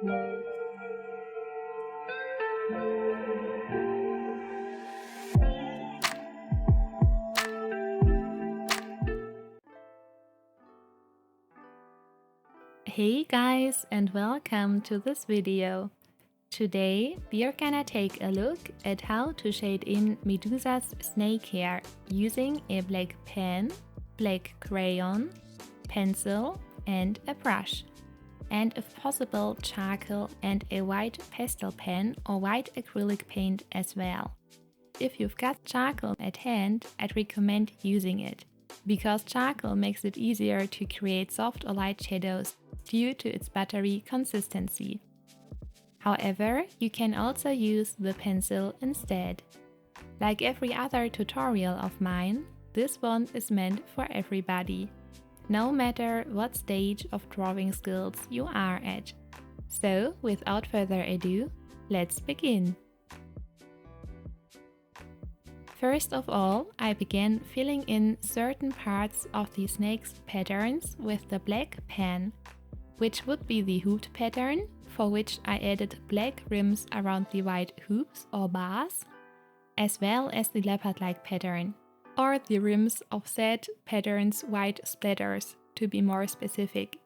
Hey guys, and welcome to this video. Today we are gonna take a look at how to shade in Medusa's snake hair using a black pen, black crayon, pencil and a brush, and if possible charcoal and a white pastel pen or white acrylic paint as well. If you've got charcoal at hand, I'd recommend using it, because charcoal makes it easier to create soft or light shadows due to its buttery consistency. However, you can also use the pencil instead. Like every other tutorial of mine, this one is meant for everybody, no matter what stage of drawing skills you are at. So, without further ado, let's begin. First of all, I began filling in certain parts of the snake's patterns with the black pen, which would be the hooped pattern, for which I added black rims around the white hoops or bars, as well as the leopard-like pattern, or the rims of said pattern's white splatters, to be more specific.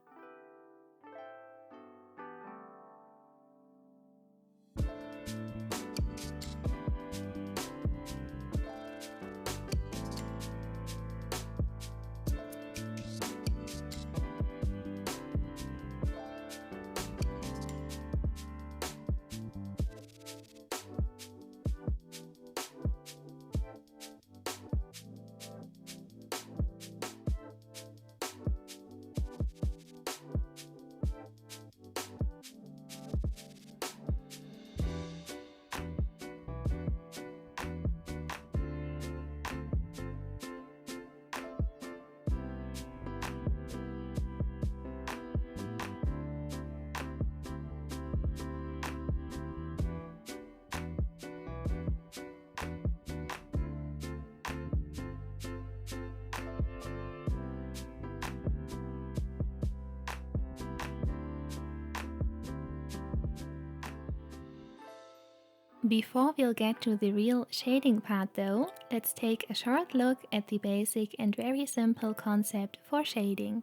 Before we'll get to the real shading part though, let's take a short look at the basic and very simple concept for shading.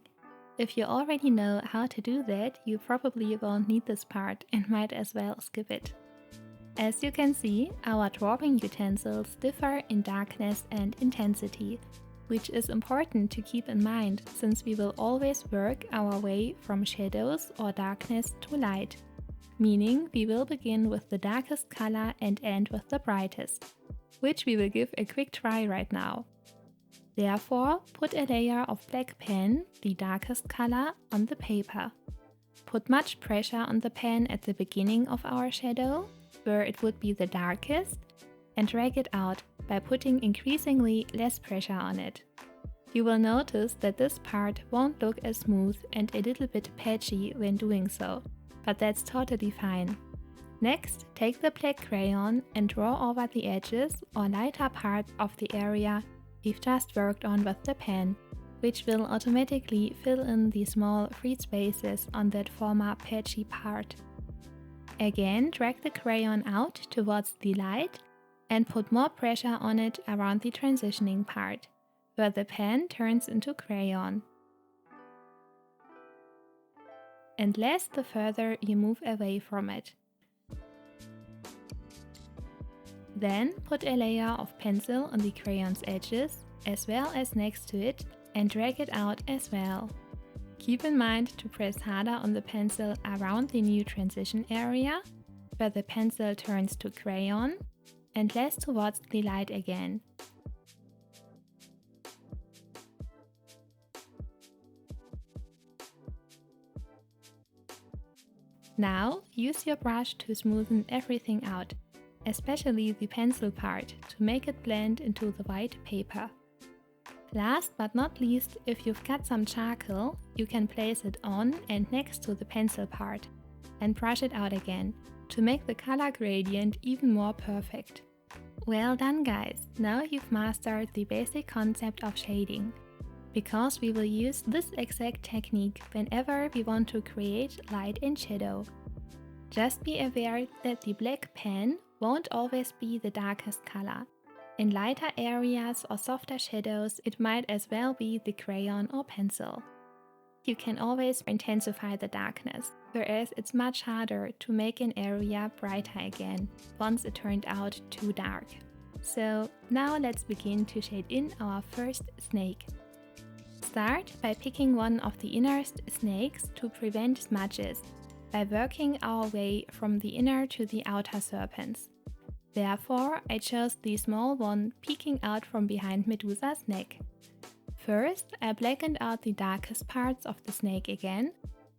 If you already know how to do that, you probably won't need this part and might as well skip it. As you can see, our drawing utensils differ in darkness and intensity, which is important to keep in mind since we will always work our way from shadows or darkness to light. Meaning we will begin with the darkest color and end with the brightest, which we will give a quick try right now. Therefore, put a layer of black pen, the darkest color, on the paper. Put much pressure on the pen at the beginning of our shadow, where it would be the darkest, and drag it out by putting increasingly less pressure on it. You will notice that this part won't look as smooth and a little bit patchy when doing so, but that's totally fine. Next, take the black crayon and draw over the edges or lighter part of the area we've just worked on with the pen, which will automatically fill in the small free spaces on that former patchy part. Again, drag the crayon out towards the light and put more pressure on it around the transitioning part, where the pen turns into crayon. And less the further you move away from it. Then put a layer of pencil on the crayon's edges as well as next to it and drag it out as well. Keep in mind to press harder on the pencil around the new transition area, where the pencil turns to crayon, and less towards the light again. Now, use your brush to smoothen everything out, especially the pencil part, to make it blend into the white paper. Last but not least, if you've got some charcoal, you can place it on and next to the pencil part, and brush it out again, to make the color gradient even more perfect. Well done guys, now you've mastered the basic concept of shading. Because we will use this exact technique whenever we want to create light and shadow. Just be aware that the black pen won't always be the darkest color. In lighter areas or softer shadows, it might as well be the crayon or pencil. You can always intensify the darkness, whereas it's much harder to make an area brighter again once it turned out too dark. So now let's begin to shade in our first snake. Start by picking one of the innerst snakes to prevent smudges, by working our way from the inner to the outer serpents. Therefore, I chose the small one peeking out from behind Medusa's neck. First, I blackened out the darkest parts of the snake again,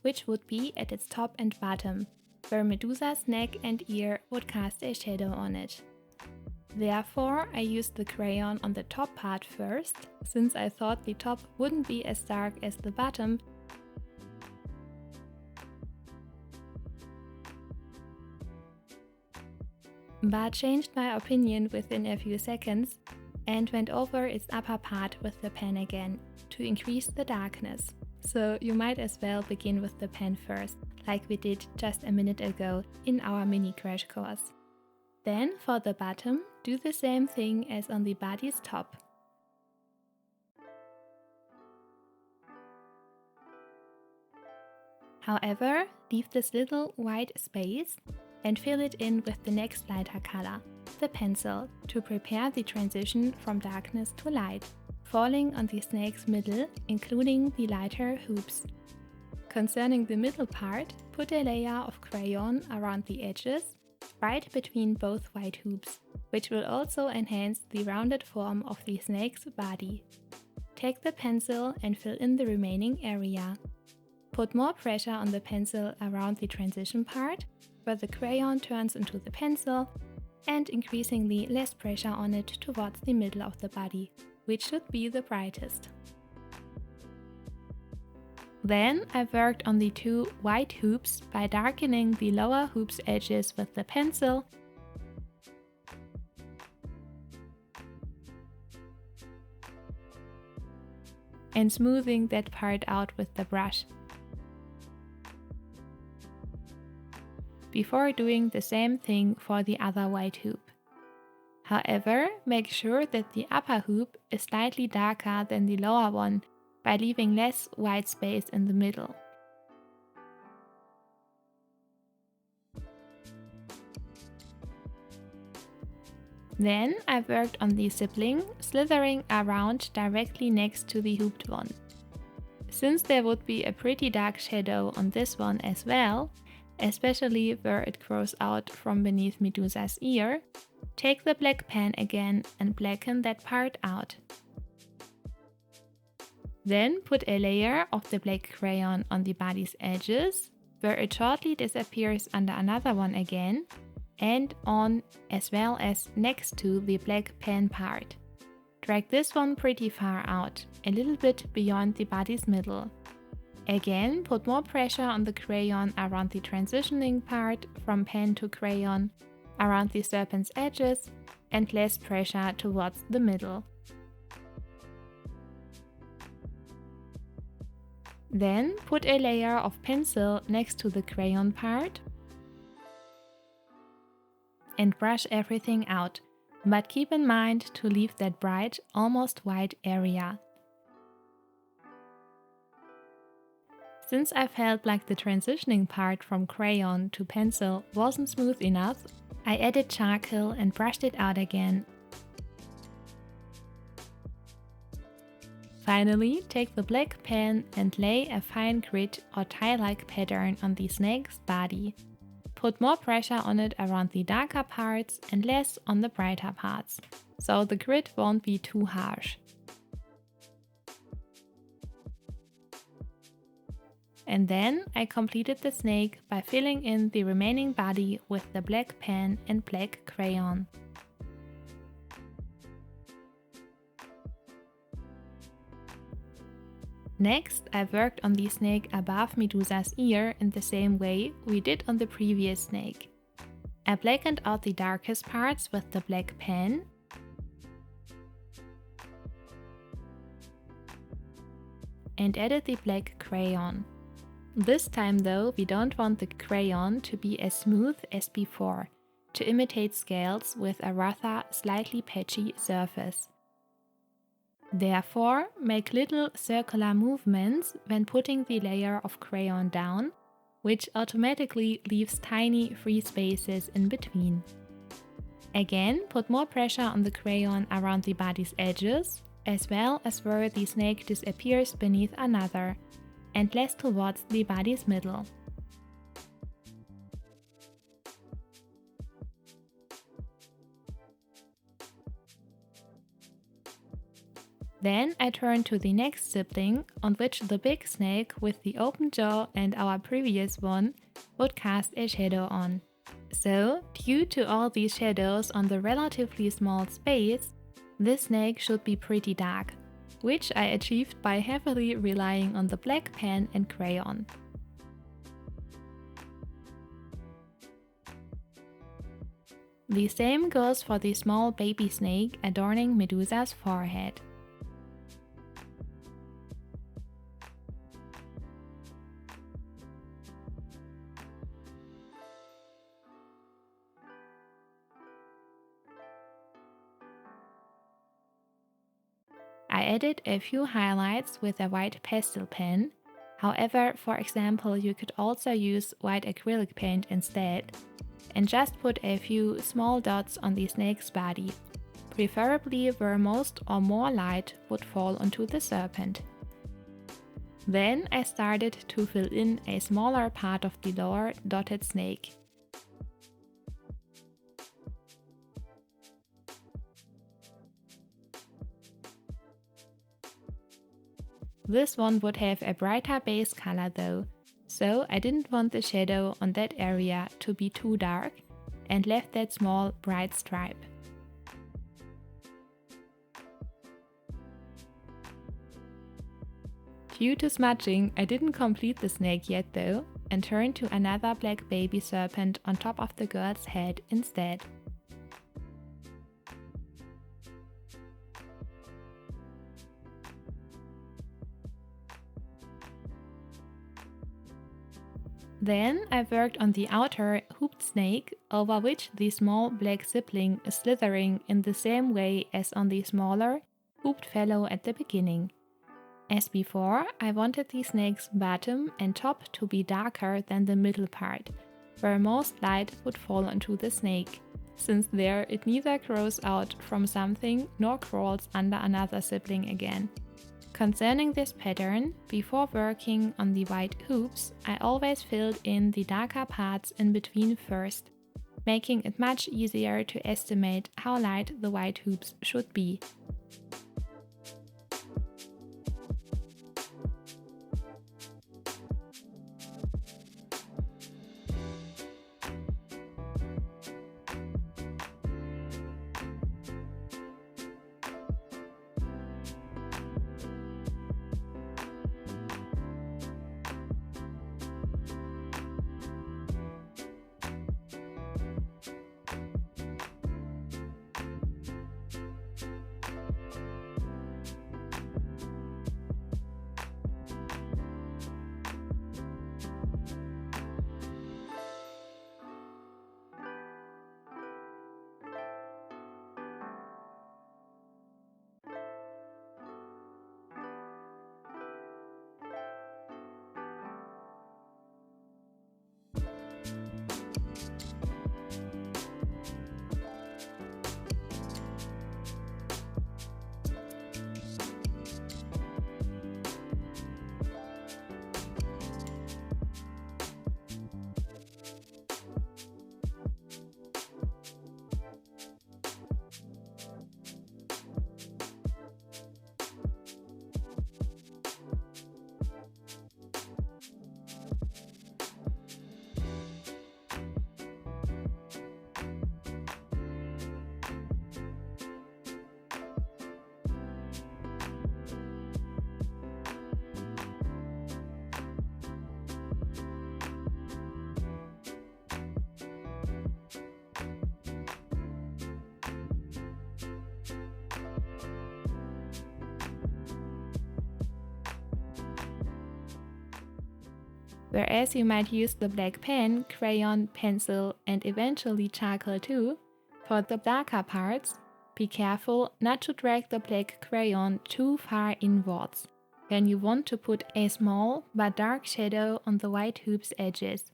which would be at its top and bottom, where Medusa's neck and ear would cast a shadow on it. Therefore, I used the crayon on the top part first, since I thought the top wouldn't be as dark as the bottom, but changed my opinion within a few seconds and went over its upper part with the pen again to increase the darkness. So you might as well begin with the pen first, like we did just a minute ago in our mini crash course. Then for the bottom, do the same thing as on the body's top. However, leave this little white space and fill it in with the next lighter color, the pencil, to prepare the transition from darkness to light, falling on the snake's middle, including the lighter hoops. Concerning the middle part, put a layer of crayon around the edges, right between both white hoops, which will also enhance the rounded form of the snake's body. Take the pencil and fill in the remaining area. Put more pressure on the pencil around the transition part, where the crayon turns into the pencil, and increasingly less pressure on it towards the middle of the body, which should be the brightest. Then I worked on the two white hoops by darkening the lower hoop's edges with the pencil and smoothing that part out with the brush, before doing the same thing for the other white hoop. However, make sure that the upper hoop is slightly darker than the lower one by leaving less white space in the middle. Then I worked on the sibling, slithering around directly next to the hooped one. Since there would be a pretty dark shadow on this one as well, especially where it grows out from beneath Medusa's ear, take the black pen again and blacken that part out. Then put a layer of the black crayon on the body's edges, where it shortly disappears under another one again, and on as well as next to the black pen part. Drag this one pretty far out, a little bit beyond the body's middle. Again, put more pressure on the crayon around the transitioning part from pen to crayon, around the serpent's edges, and less pressure towards the middle. Then put a layer of pencil next to the crayon part and brush everything out, but keep in mind to leave that bright, almost white area. Since I felt like the transitioning part from crayon to pencil wasn't smooth enough, I added charcoal and brushed it out again. Finally, take the black pen and lay a fine grit or tie-like pattern on the snake's body. Put more pressure on it around the darker parts and less on the brighter parts, so the grit won't be too harsh. And then I completed the snake by filling in the remaining body with the black pen and black crayon. Next, I worked on the snake above Medusa's ear in the same way we did on the previous snake. I blackened out the darkest parts with the black pen and added the black crayon. This time though, we don't want the crayon to be as smooth as before, to imitate scales with a rather slightly patchy surface. Therefore, make little circular movements when putting the layer of crayon down, which automatically leaves tiny free spaces in between. Again, put more pressure on the crayon around the body's edges, as well as where the snake disappears beneath another, and less towards the body's middle. Then I turn to the next sibling, on which the big snake with the open jaw and our previous one would cast a shadow on. So, due to all these shadows on the relatively small space, this snake should be pretty dark, which I achieved by heavily relying on the black pen and crayon. The same goes for the small baby snake adorning Medusa's forehead. I added a few highlights with a white pastel pen. However, for example, you could also use white acrylic paint instead, and just put a few small dots on the snake's body, preferably where most or more light would fall onto the serpent. Then I started to fill in a smaller part of the lower dotted snake. This one would have a brighter base color though, so I didn't want the shadow on that area to be too dark and left that small bright stripe. Due to smudging, I didn't complete the snake yet though, and turned to another black baby serpent on top of the girl's head instead. Then I worked on the outer hooped snake, over which the small black sibling is slithering in the same way as on the smaller, hooped fellow at the beginning. As before, I wanted the snake's bottom and top to be darker than the middle part, where most light would fall onto the snake, since there it neither grows out from something nor crawls under another sibling again. Concerning this pattern, before working on the white hoops, I always filled in the darker parts in between first, making it much easier to estimate how light the white hoops should be. Whereas you might use the black pen, crayon, pencil, and eventually charcoal too, for the darker parts, be careful not to drag the black crayon too far inwards when you want to put a small but dark shadow on the white hoop's edges,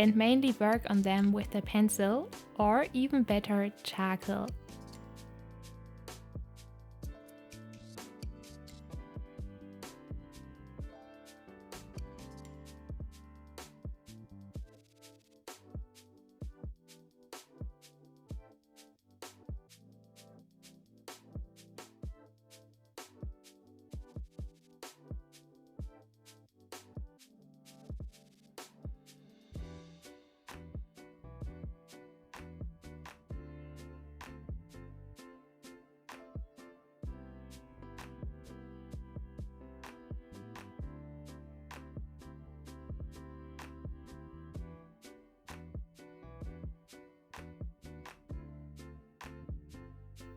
and mainly work on them with the pencil or even better, charcoal.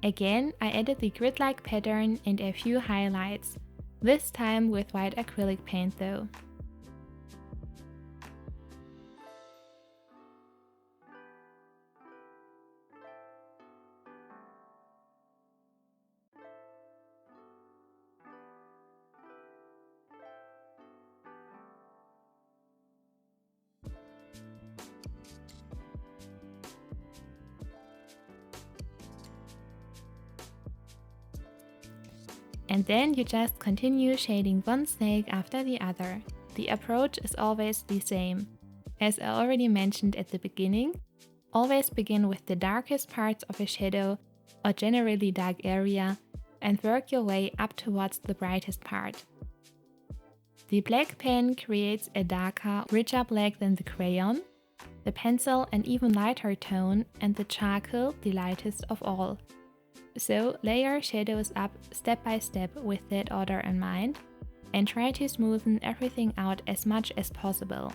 Again, I added the grid-like pattern and a few highlights, this time with white acrylic paint though. And then you just continue shading one snake after the other. The approach is always the same. As I already mentioned at the beginning, always begin with the darkest parts of a shadow or generally dark area and work your way up towards the brightest part. The black pen creates a darker, richer black than the crayon, the pencil an even lighter tone, and the charcoal the lightest of all. So layer shadows up step by step with that order in mind and try to smoothen everything out as much as possible.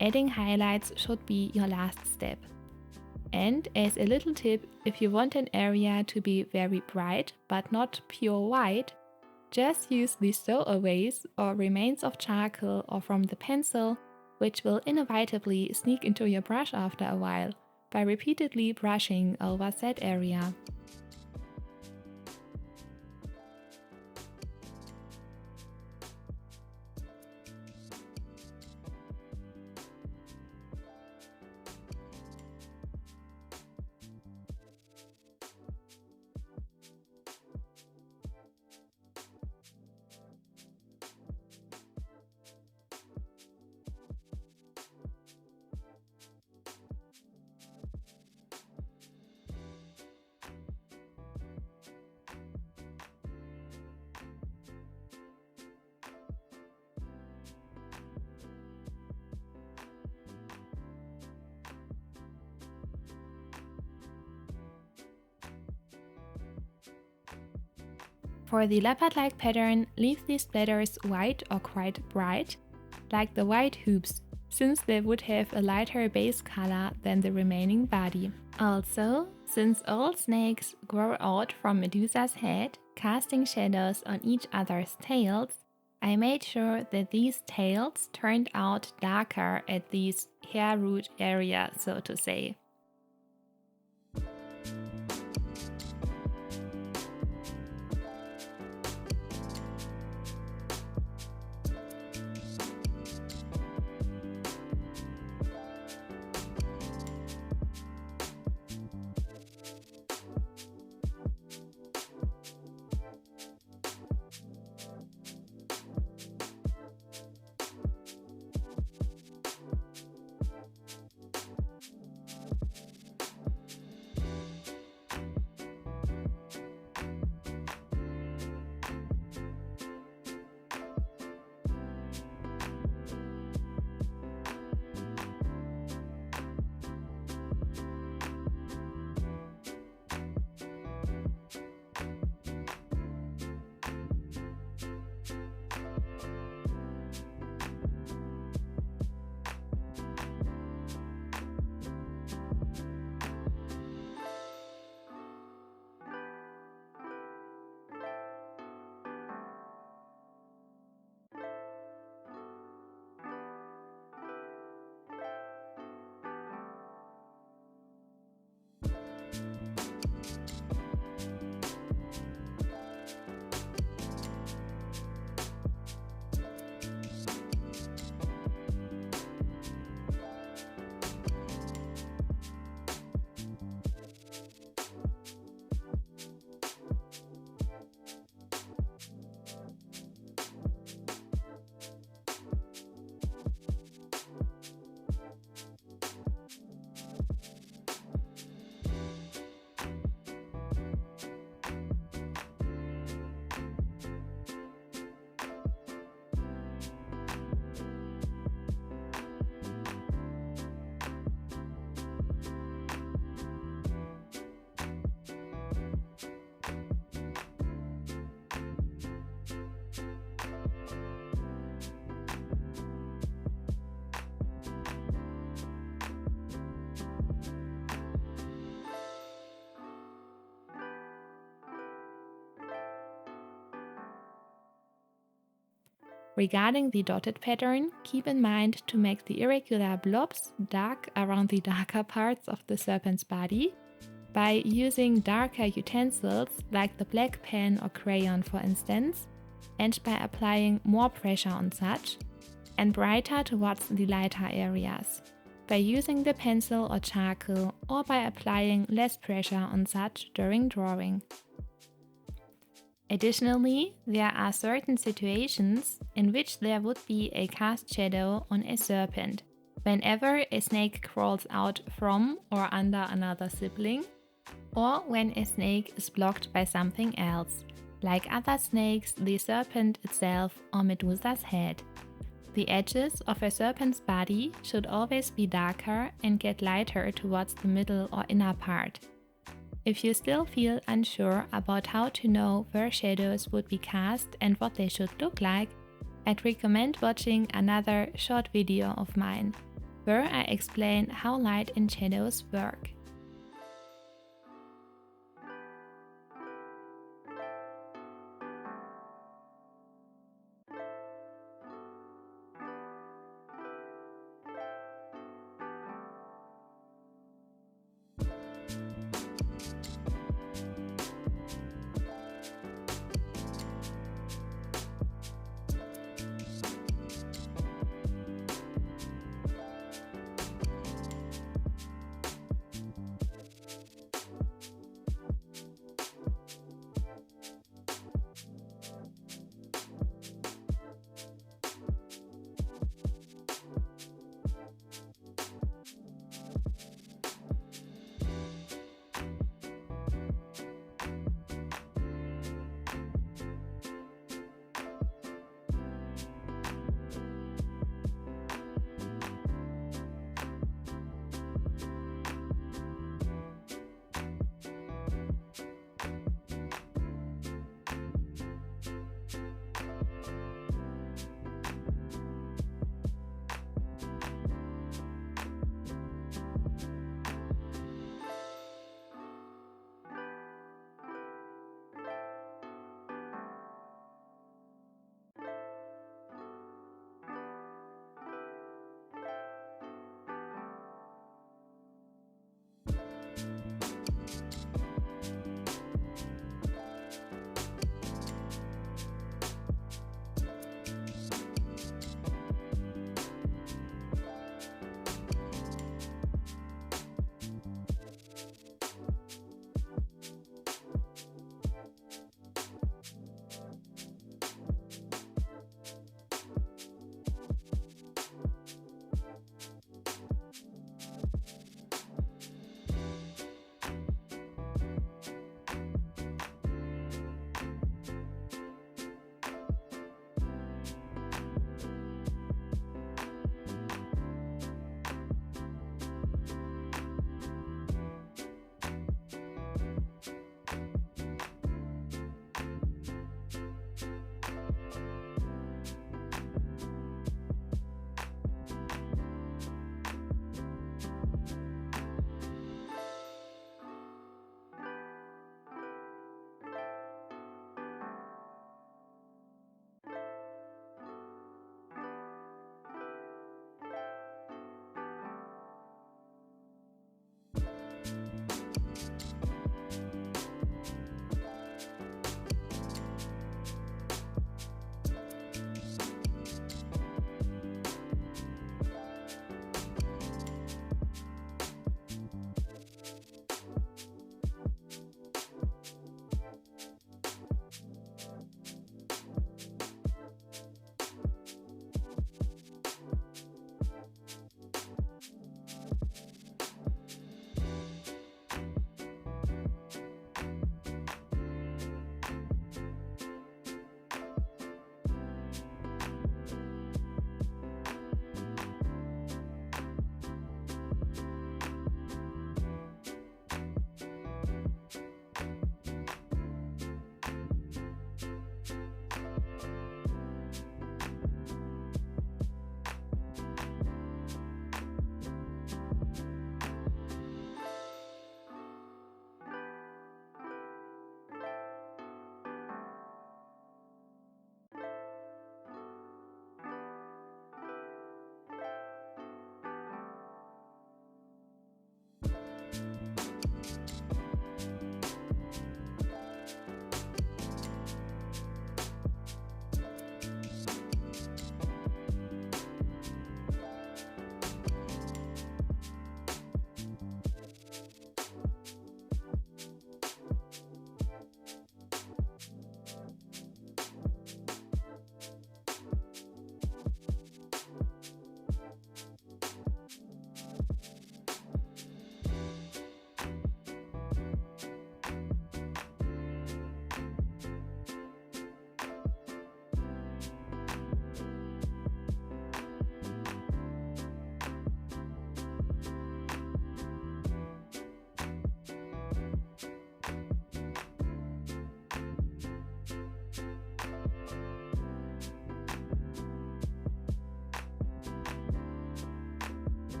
Adding highlights should be your last step. And as a little tip, if you want an area to be very bright but not pure white, just use the stowaways or remains of charcoal or from the pencil, which will inevitably sneak into your brush after a while, by repeatedly brushing over that area. For the leopard-like pattern, leave the splatters white or quite bright, like the white hoops, since they would have a lighter base color than the remaining body. Also, since all snakes grow out from Medusa's head, casting shadows on each other's tails, I made sure that these tails turned out darker at these hair root area, so to say. Regarding the dotted pattern, keep in mind to make the irregular blobs dark around the darker parts of the serpent's body by using darker utensils like the black pen or crayon for instance, and by applying more pressure on such, and brighter towards the lighter areas, by using the pencil or charcoal, or by applying less pressure on such during drawing. Additionally, there are certain situations in which there would be a cast shadow on a serpent whenever a snake crawls out from or under another sibling, or when a snake is blocked by something else, like other snakes, the serpent itself, or Medusa's head. The edges of a serpent's body should always be darker and get lighter towards the middle or inner part. If you still feel unsure about how to know where shadows would be cast and what they should look like, I'd recommend watching another short video of mine, where I explain how light and shadows work.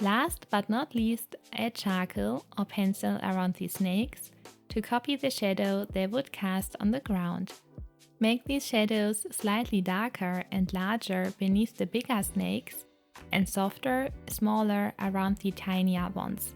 Last but not least, add charcoal or pencil around the snakes to copy the shadow they would cast on the ground. Make these shadows slightly darker and larger beneath the bigger snakes and softer, smaller around the tinier ones.